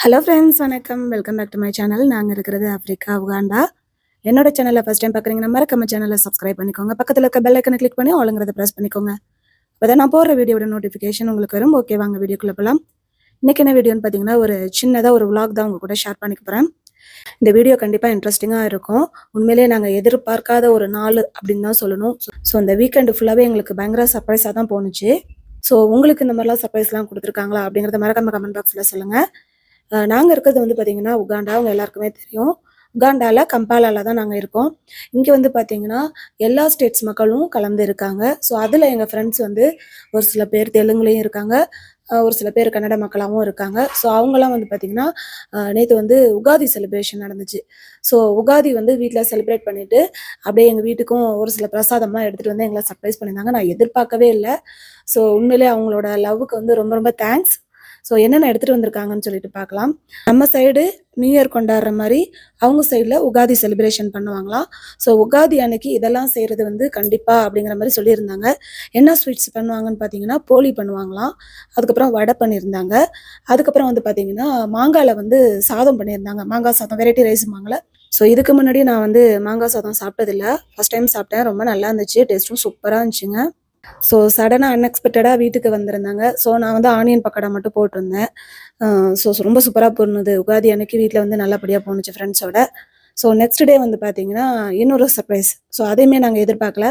Hello friends, வணக்கம். Welcome back to my channel. நாங்கள் இருக்கிறது ஆஃப்ரிக்கா, உகாண்டா. என்னோட சேனலை ஃபஸ்ட் டைம் பார்க்குறீங்கன்னா மறக்காம சேனலை சப்ஸ்கிரைப் பண்ணிக்கோங்க. பக்கத்தில் இருக்க பெல் ஐக்கனை கிளிக் பண்ணி ஆளுங்கிறத ப்ரெஸ் பண்ணிக்கோங்க. அப்போ நான் போகிற வீடியோட நோட்டிஃபிகேஷன் உங்களுக்கு வரும். ஓகே, வாங்க வீடியோக்குள்ளே போகலாம். இன்றைக்கி என்ன வீடியோன்னு பார்த்தீங்கன்னா, ஒரு சின்னதாக ஒரு vlog தான் உங்கள் கூட ஷேர் பண்ணிக்க போகிறேன். இந்த வீடியோ கண்டிப்பாக இன்ட்ரெஸ்டிங்காக இருக்கும். உண்மையிலேயே நாங்கள் எதிர்பார்க்காத ஒரு நாள் அப்படின்னு தான் சொல்லணும். ஸோ அந்த வீக்கெண்டு ஃபுல்லாகவே எங்களுக்கு பயங்கர சர்ப்ரைஸாக தான் போணுச்சு. ஸோ உங்களுக்கு இந்த மாதிரிலாம் சர்ப்ரைஸ்லாம் கொடுத்துருக்காங்களா அப்படிங்கிறத மறக்காம கமெண்ட் பாக்ஸில் சொல்லுங்கள். நாங்கள் இருக்கிறது வந்து பார்த்தீங்கன்னா உகாண்டா. அவங்க எல்லாருக்குமே தெரியும். உகாண்டாவில் கம்பாலாவில் தான் நாங்கள் இருக்கோம். இங்கே வந்து பார்த்தீங்கன்னா எல்லா ஸ்டேட்ஸ் மக்களும் கலந்து இருக்காங்க. ஸோ அதில் எங்கள் ஃப்ரெண்ட்ஸ் வந்து ஒரு சில பேர் தெலுங்குலேயும் இருக்காங்க, ஒரு சில பேர் கன்னட மக்களாகவும் இருக்காங்க. ஸோ அவங்களாம் வந்து பார்த்தீங்கன்னா நேற்று வந்து உகாதி செலிப்ரேஷன் நடந்துச்சு. ஸோ உகாதி வந்து வீட்டில் செலிப்ரேட் பண்ணிவிட்டு அப்படியே எங்கள் வீட்டுக்கும் ஒரு சில பிரசாதம்லாம் எடுத்துகிட்டு வந்து எங்களை சர்ப்ரைஸ் பண்ணியிருந்தாங்க. நான் எதிர்பார்க்கவே இல்லை. ஸோ உண்மையிலே அவங்களோட லவ்வுக்கு வந்து ரொம்ப ரொம்ப தேங்க்ஸ். ஸோ என்னென்ன எடுத்துகிட்டு வந்திருக்காங்கன்னு சொல்லிட்டு பார்க்கலாம். நம்ம சைடு நியூ இயர் கொண்டாடுற மாதிரி அவங்க சைடில் உகாதி செலிப்ரேஷன் பண்ணுவாங்களாம். ஸோ உகாதி அன்னைக்கு இதெல்லாம் செய்கிறது வந்து கண்டிப்பாக அப்படிங்கிற மாதிரி சொல்லியிருந்தாங்க. என்ன ஸ்வீட்ஸ் பண்ணுவாங்கன்னு பார்த்தீங்கன்னா போலி பண்ணுவாங்களாம். அதுக்கப்புறம் வடை பண்ணியிருந்தாங்க. அதுக்கப்புறம் வந்து பார்த்தீங்கன்னா மாங்காயில் வந்து சாதம் பண்ணியிருந்தாங்க. மாங்காய் சாதம், வெரைட்டி ரைஸுமாங்கள. ஸோ இதுக்கு முன்னாடி நான் வந்து மாங்காய் சாதம் சாப்பிட்டதில்ல. ஃபஸ்ட் டைம் சாப்பிட்டேன். ரொம்ப நல்லா இருந்துச்சு. டேஸ்ட்டும் சூப்பராக இருந்துச்சுங்க. ஸோ சடனாக அன்எக்ஸ்பெக்டடாக வீட்டுக்கு வந்திருந்தாங்க. ஸோ நான் வந்து ஆனியன் பக்கோடா மட்டும் போட்டிருந்தேன். ரொம்ப சூப்பராக போனது. உகாதி அன்னைக்கு வீட்டில் வந்து நல்லபடியாக போணுச்சு ஃப்ரெண்ட்ஸோட. ஸோ நெக்ஸ்ட் டே வந்து பார்த்தீங்கன்னா இன்னொரு சர்ப்ரைஸ். ஸோ அதையுமே நாங்கள் எதிர்பார்க்கல.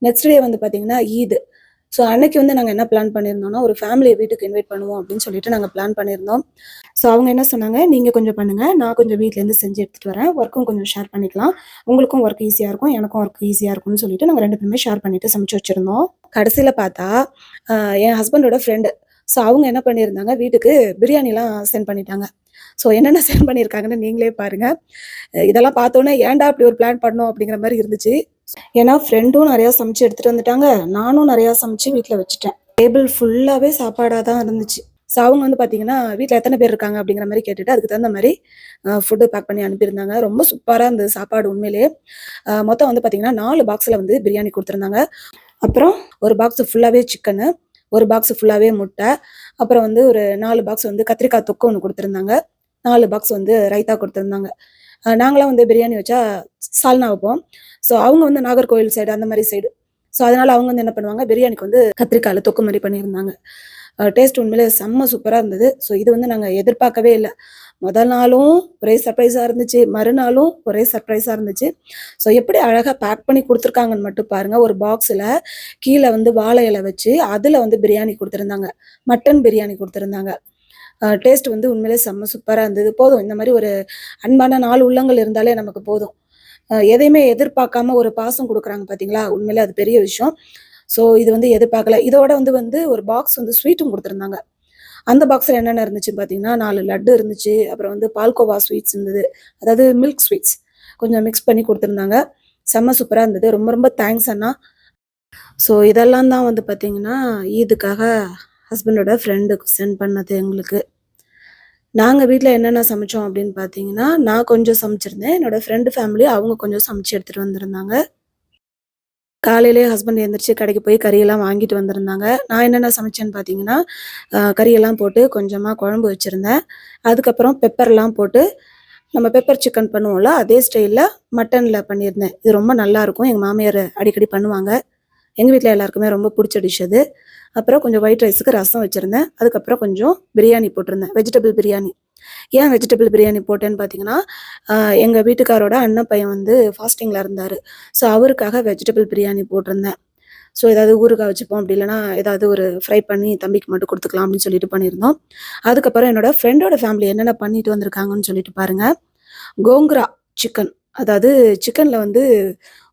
நெக்ஸ்ட் டே வந்து பார்த்தீங்கன்னா ஈத். ஸோ அன்னைக்கு வந்து நாங்கள் என்ன பிளான் பண்ணியிருந்தோம்னா, ஒரு ஃபேமிலியை வீட்டுக்கு இன்வைட் பண்ணுவோம் அப்படின்னு சொல்லிட்டு நாங்கள் பிளான் பண்ணியிருந்தோம். ஸோ அவங்க என்ன சொன்னாங்க, நீங்கள் கொஞ்சம் பண்ணுங்கள், நான் கொஞ்சம் வீட்டிலேருந்து செஞ்சு எடுத்துகிட்டு வரேன், ஒர்க்கும் கொஞ்சம் ஷேர் பண்ணிக்கலாம், உங்களுக்கும் ஒர்க் ஈஸியாக இருக்கும், எனக்கும் ஒர்க் ஈஸியாக இருக்கும்னு சொல்லிட்டு நாங்கள் 2 பேருமே ஷேர் பண்ணிட்டு சமைச்சு வச்சுருந்தோம். கடைசியில் பார்த்தா என் ஹஸ்பண்டோட ஃப்ரெண்டு. ஸோ அவங்க என்ன பண்ணியிருந்தாங்க, வீட்டுக்கு பிரியாணிலாம் சென்ட் பண்ணிட்டாங்க. ஸோ என்னென்ன சென்ட் பண்ணியிருக்காங்கன்னு நீங்களே பாருங்கள். இதெல்லாம் பார்த்தோன்னே ஏன்டா அப்படி ஒரு பிளான் பண்ணோம் அப்படிங்கிற மாதிரி இருந்துச்சு. ஏன்னா ஃப்ரெண்டும் நிறையா சமைச்சு எடுத்துகிட்டு வந்துட்டாங்க, நானும் நிறையா சமைச்சு வீட்டில் வச்சுட்டேன். டேபிள் ஃபுல்லாகவே சாப்பாடாக தான் இருந்துச்சு. ஸோ அவங்க வந்து பார்த்தீங்கன்னா வீட்டில் எத்தனை பேர் இருக்காங்க அப்படிங்கிற மாதிரி கேட்டுட்டு அதுக்கு தகுந்த மாதிரி ஃபுட்டு பேக் பண்ணி அனுப்பியிருந்தாங்க. ரொம்ப சூப்பராக இருந்தது சாப்பாடு உண்மையிலேயே. மொத்தம் வந்து பார்த்தீங்கன்னா 4 பாக்ஸில் வந்து பிரியாணி கொடுத்துருந்தாங்க. அப்புறம் ஒரு பாக்ஸ் ஃபுல்லாகவே சிக்கனு, ஒரு பாக்ஸ் ஃபுல்லாகவே முட்டை, அப்புறம் வந்து ஒரு 4 பாக்ஸ் வந்து கத்திரிக்காய் தொக்கு ஒன்று கொடுத்துருந்தாங்க, 4 பாக்ஸ் வந்து ரைத்தா கொடுத்துருந்தாங்க. நாங்களாம் வந்து பிரியாணி வச்சா சால்னா வைப்போம். ஸோ அவங்க வந்து நாகர்கோவில் சைடு அந்த மாதிரி சைடு. ஸோ அதனால் அவங்க வந்து என்ன பண்ணுவாங்க, பிரியாணிக்கு வந்து கத்திரிக்காயில் தொக்கு மாதிரி பண்ணியிருந்தாங்க. டேஸ்ட் உண்மையிலே செம்ம சூப்பராக இருந்தது. ஸோ இது வந்து நாங்கள் எதிர்பார்க்கவே இல்லை. முதல் நாளும் ஒரே சர்ப்ரைஸாக இருந்துச்சு, மறுநாளும் ஒரே சர்ப்ரைஸாக இருந்துச்சு. ஸோ எப்படி அழகாக பேக் பண்ணி கொடுத்துருக்காங்கன்னு மட்டும் பாருங்கள். ஒரு பாக்ஸில் கீழே வந்து வாழை இலை வச்சு அதில் வந்து பிரியாணி கொடுத்துருந்தாங்க, மட்டன் பிரியாணி கொடுத்துருந்தாங்க. டேஸ்ட் வந்து உண்மையிலே செம்ம சூப்பராக இருந்தது. போதும், இந்த மாதிரி ஒரு அன்பான 4 உள்ளங்கள் இருந்தாலே நமக்கு போதும். எதையுமே எதிர்பார்க்காம ஒரு பாசம் கொடுக்குறாங்க பார்த்தீங்களா, உண்மையிலே அது பெரிய விஷயம். ஸோ இது வந்து எதிர்பார்க்கல. இதோட வந்து ஒரு பாக்ஸ் வந்து ஸ்வீட்டும் கொடுத்துருந்தாங்க. அந்த பாக்ஸில் என்னென்ன இருந்துச்சுன்னு பார்த்தீங்கன்னா 4 லட்டு இருந்துச்சு, அப்புறம் வந்து பால்கோவா ஸ்வீட்ஸ் இருந்தது, அதாவது மில்க் ஸ்வீட்ஸ் கொஞ்சம் மிக்ஸ் பண்ணி கொடுத்துருந்தாங்க. செம்ம சூப்பராக இருந்தது. ரொம்ப ரொம்ப தேங்க்ஸ் அண்ணா. ஸோ இதெல்லாம் தான் வந்து பார்த்தீங்கன்னா ஈதுக்காக ஹஸ்பண்டோட ஃப்ரெண்டுக்கு சென்ட் பண்ணது எங்களுக்கு. நாங்கள் வீட்டில் என்னென்ன சமைச்சோம் அப்படின்னு பார்த்தீங்கன்னா, நான் கொஞ்சம் சமைச்சிருந்தேன், என்னோடய ஃப்ரெண்டு ஃபேமிலி அவங்க கொஞ்சம் சமைச்சு எடுத்துகிட்டு வந்திருந்தாங்க. காலையிலேயே ஹஸ்பண்ட் எழுந்திரிச்சு கடைக்கு போய் கறியெல்லாம் வாங்கிட்டு வந்திருந்தாங்க. நான் என்னென்ன சமைச்சேன்னு பார்த்தீங்கன்னா, கறியெல்லாம் போட்டு கொஞ்சமாக குழம்பு வச்சுருந்தேன். அதுக்கப்புறம் பெப்பர்லாம் போட்டு நம்ம பெப்பர் சிக்கன் பண்ணுவோம்ல, அதே ஸ்டைலில் மட்டனில் பண்ணியிருந்தேன். இது ரொம்ப நல்லாயிருக்கும். எங்கள் மாமியார் அடிக்கடி பண்ணுவாங்க. எங்கள் வீட்டில் எல்லாருக்குமே ரொம்ப பிடிச்ச டிஷ் அது. அப்புறம் கொஞ்சம் ஒயிட் ரைஸுக்கு ரசம் வச்சுருந்தேன். அதுக்கப்புறம் கொஞ்சம் பிரியாணி போட்டிருந்தேன், வெஜிடபிள் பிரியாணி. ஏன் வெஜிடபிள் பிரியாணி போட்டேன்னு பார்த்தீங்கன்னா, எங்கள் வீட்டுக்காரோட அண்ணன் பையன் வந்து ஃபாஸ்டிங்கில் இருந்தார். ஸோ அவருக்காக வெஜிடபிள் பிரியாணி போட்டிருந்தேன். ஸோ ஏதாவது ஊறுகாய் வச்சுப்போம், அப்படி இல்லைனா ஏதாவது ஒரு ஃப்ரை பண்ணி தம்பிக்கு மட்டும் கொடுத்துக்கலாம் அப்படின்னு சொல்லிட்டு பண்ணியிருந்தோம். அதுக்கப்புறம் என்னோட ஃப்ரெண்டோட ஃபேமிலி என்னென்ன பண்ணிட்டு வந்திருக்காங்கன்னு சொல்லிட்டு பாருங்கள். கோங்குரா சிக்கன், அதாவது சிக்கனில் வந்து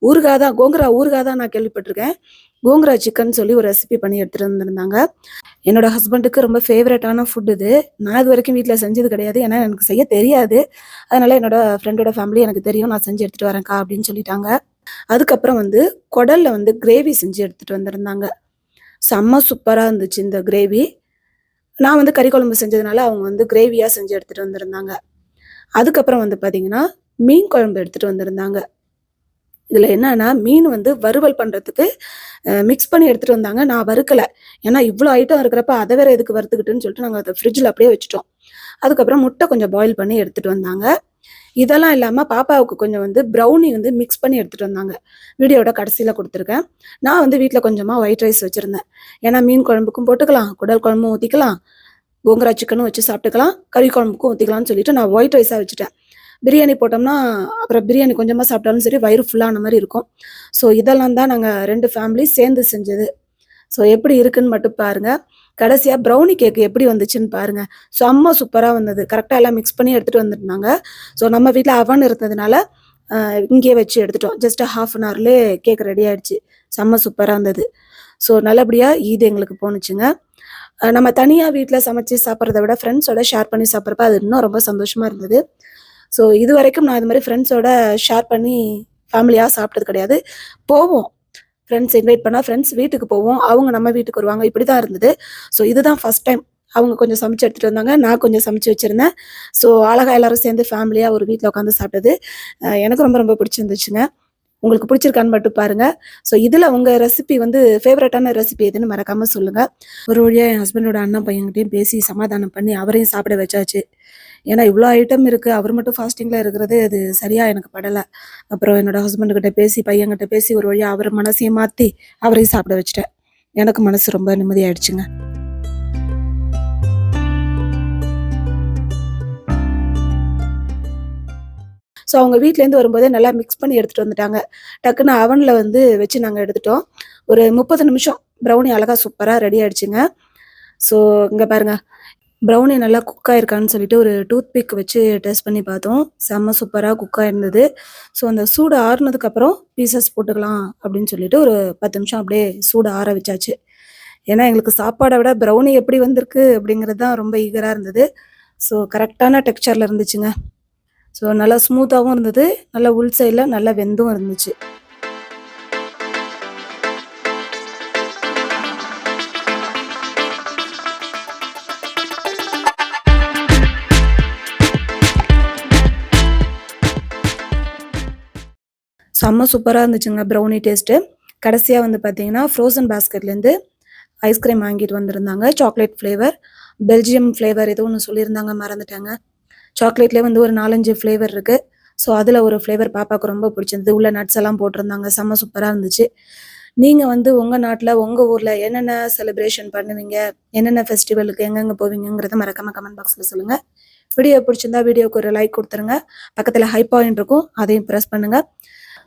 ஊறுகாய் தான், கோங்குரா ஊறுகாய் தான் நான் கேள்விப்பட்டிருக்கேன். கோங்குரா சிக்கன் சொல்லி ஒரு ரெசிபி பண்ணி எடுத்துகிட்டு வந்திருந்தாங்க. என்னோட ஹஸ்பண்டுக்கு ரொம்ப ஃபேவரட்டான ஃபுட் இது. நான் இது வரைக்கும் வீட்டில் செஞ்சது கிடையாது, ஏன்னா எனக்கு செய்ய தெரியாது. அதனால் என்னோட ஃப்ரெண்டோட ஃபேமிலி எனக்கு தெரியும், நான் செஞ்சு எடுத்துகிட்டு வரேன்க்கா அப்படின்னு சொல்லிட்டாங்க. அதுக்கப்புறம் வந்து குடலில் வந்து கிரேவி செஞ்சு எடுத்துகிட்டு வந்திருந்தாங்க. செம்ம சூப்பராக இருந்துச்சு இந்த கிரேவி. நான் வந்து கறி குழம்பு செஞ்சதுனால அவங்க வந்து கிரேவியாக செஞ்சு எடுத்துகிட்டு வந்திருந்தாங்க. அதுக்கப்புறம் வந்து பார்த்தீங்கன்னா மீன் குழம்பு எடுத்துகிட்டு வந்திருந்தாங்க. இதில் என்னன்னா மீன் வந்து வறுவல் பண்ணுறதுக்கு மிக்ஸ் பண்ணி எடுத்துகிட்டு வந்தாங்க. நான் வறுக்கலை, ஏன்னா இவ்வளோ ஐட்டம் இருக்கிறப்ப அதை வேற எதுக்கு வறுத்துக்கிட்டுன்னு சொல்லிட்டு நாங்கள் அதை ஃப்ரிட்ஜில் அப்படியே வச்சுட்டோம். அதுக்கப்புறம் முட்டை கொஞ்சம் பாயில் பண்ணி எடுத்துட்டு வந்தாங்க. இதெல்லாம் இல்லாம பாப்பாவுக்கு கொஞ்சம் வந்து ப்ரௌனி வந்து மிக்ஸ் பண்ணி எடுத்துட்டு வந்தாங்க. வீடியோட கடைசியில குடுத்துருக்கேன். நான் வந்து வீட்ல கொஞ்சமா ஒயிட் ரைஸ் வச்சிருந்தேன். ஏன்னா மீன் குழம்புக்கும் போட்டுக்கலாம், குடல் குழம்பும் ஊத்திக்கலாம், கோங்கரா சிக்கனும் வச்சு சாப்பிட்டுக்கலாம், கறி குழம்புக்கும் ஊத்திக்கலாம்னு சொல்லிட்டு நான் ஒயிட் ரைஸா வச்சுட்டேன். பிரியாணி போட்டோம்னா, அப்புறம் பிரியாணி கொஞ்சமா சாப்பிட்டாலும் சரி, வயிறு ஃபுல்லான மாரி இருக்கும். ஸோ இதெல்லாம் தான் நாங்க 2 ஃபேமிலி சேர்ந்து செஞ்சது. ஸோ எப்படி இருக்குன்னு மட்டும் பாருங்க. கடைசியா ப்ரௌனி கேக் எப்படி வந்துச்சுன்னு பாருங்க. செம்ம சூப்பரா வந்தது. கரெக்ட்டா எல்லாம் மிக்ஸ் பண்ணி எடுத்துட்டு வந்திருந்தாங்க. ஸோ நம்ம வீட்ல அவன் இருந்ததுனால, அ இங்கேயே வச்சு எடுத்துட்டோம். ஜஸ்ட் 1/2 அன் ஹவர்லயே கேக் ரெடி ஆயிடுச்சு. செம்ம சூப்பரா இருந்தது. ஸோ நல்லபடியா ஈத் எங்களுக்கு போணுச்சுங்க. நம்ம தனியா வீட்ல சமைச்சு சாப்பிடுறத விட, ஃப்ரெண்ட்ஸோட ஷேர் பண்ணி சாப்பிடுறப்ப அது இன்னும் ரொம்ப சந்தோஷமா இருந்தது. ஸோ இதுவரைக்கும் நான் இது மாரி ஃப்ரெண்ட்ஸோட ஷேர் பண்ணி ஃபேமிலியா சாப்பிட்டது கிடையாது. போவோம். ஃப்ரெண்ட்ஸ் இன்வைட் பண்ணா ஃப்ரெண்ட்ஸ் வீட்டுக்கு போவோம். அவங்க நம்ம வீட்டுக்கு வருவாங்க. இப்படி தான் இருந்தது. ஸோ இதுதான் ஃபர்ஸ்ட் டைம். அவங்க கொஞ்சம் சமைச்சு எடுத்துட்டு வந்தாங்க. நான் கொஞ்சம் சமைச்சு வச்சிருந்தேன். ஸோ அழகா எல்லாரும் சேர்ந்து ஃபேமிலியா ஒரு வீட்ல உட்காந்து சாப்பிட்டது. எனக்கு ரொம்ப ரொம்ப பிடிச்சிருந்துச்சுங்க. உங்களுக்கு பிடிச்சிருக்கான்னு மட்டும் பாருங்க. ஸோ இதுல உங்க ரெசிபி வந்து ஃபேவரட்டான ரெசிபி எதுன்னு மறக்காம சொல்லுங்க. ஒரு வழியா என் ஹஸ்பண்டோட அண்ணன் பையன்கிட்டயும் பேசி சமாதானம் பண்ணி அவரையும் சாப்பிட வச்சாச்சு. ஏன்னா இவ்ளோ ஐட்டம் இருக்கு. அவர் மட்டும் ஃபாஸ்டிங்ல இருக்கிறது அது சரியா எனக்கு படல. அப்புறம் என்னோட ஹஸ்பண்ட் கிட்ட பேசி, பையன்கிட்ட பேசி ஒரு வழியா அவர் மனசையும் மாத்தி அவரையும் சாப்பிட வச்சுட்டேன். எனக்கு மனசு ரொம்ப நிம்மதியாயிடுச்சுங்க. ஸோ அவங்க வீட்லேருந்து வரும்போதே நல்லா மிக்ஸ் பண்ணி எடுத்துட்டு வந்துட்டாங்க. டக்குன்னு அவன்ல வந்து வச்சு நாங்க எடுத்துட்டோம். ஒரு 30 நிமிஷம் ப்ரௌனி அழகா சூப்பரா ரெடி ஆயிடுச்சுங்க. ஸோ இங்க பாருங்க. ப்ரௌனி நல்லா குக் ஆயிருக்கான்னு சொல்லிட்டு ஒரு டூத் பிக் வச்சு டெஸ்ட் பண்ணி பார்த்தோம். செம்ம சூப்பரா குக் ஆயிருந்தது. ஸோ அந்த சூடு ஆறுனதுக்கப்புறம் பீசஸ் போட்டுக்கலாம் அப்படின்னு சொல்லிட்டு ஒரு 10 நிமிஷம் அப்படியே சூடு ஆற வச்சாச்சு. ஏன்னா எங்களுக்கு சாப்பாட விட ப்ரௌனி எப்படி வந்திருக்கு அப்படிங்கிறது தான் ரொம்ப ஈகரா இருந்தது. ஸோ கரெக்ட்டான டெக்ஸ்சர்ல இருந்துச்சுங்க. ஸோ நல்லா ஸ்மூத்தாவும் இருந்தது. நல்லா உள் சைடுல நல்லா வெந்தும் இருந்துச்சு. செம்ம சூப்பரா இருந்துச்சுங்க ப்ரௌனி டேஸ்ட்டு. கடைசியா வந்து பார்த்தீங்கன்னா, ஃப்ரோசன் பாஸ்கெட்லேருந்து ஐஸ்கிரீம் வாங்கிட்டு வந்திருந்தாங்க. சாக்லேட் ஃப்ளேவர், பெல்ஜியம் ஃப்ளேவர் ஏதோ ஒண்ணு சொல்லியிருந்தாங்க மறந்துட்டேங்க. சாக்லேட்லேயே வந்து ஒரு 4, 5 ஃப்ளேவர் இருக்கு. ஸோ அதில ஒரு ஃப்ளேவர் பாப்பாவுக்கு ரொம்ப பிடிச்சிருந்தது. உள்ள நட்ஸ் எல்லாம் போட்டிருந்தாங்க. செம்ம சூப்பரா இருந்துச்சு. நீங்க வந்து உங்க நாட்ல, உங்க ஊர்ல என்னென்ன செலிப்ரேஷன் பண்ணுவீங்க? என்னென்ன ஃபெஸ்டிவலுக்கு எங்கெங்க போவீங்கங்கிறத மறக்காம கமெண்ட் பாக்ஸ்ல சொல்லுங்க. வீடியோ பிடிச்சிருந்தா வீடியோக்கு ஒரு லைக் குடுத்துருங்க. பக்கத்துல ஹை பாயிண்ட் இருக்கும். அதையும் பிரஸ் பண்ணுங்க.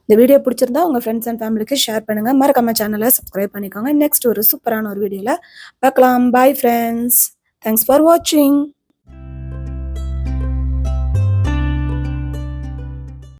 இந்த வீடியோ பிடிச்சிருந்தா உங்க ஃப்ரெண்ட்ஸ் அண்ட் ஃபேமிலிக்கு ஷேர் பண்ணுங்க. மறக்காம சேனல சப்ஸ்கிரைப் பண்ணிக்கோங்க. நெக்ஸ்ட் ஒரு சூப்பரான ஒரு வீடியோல பார்க்கலாம். Bye friends. தேங்க்ஸ் ஃபார் வாட்சிங்.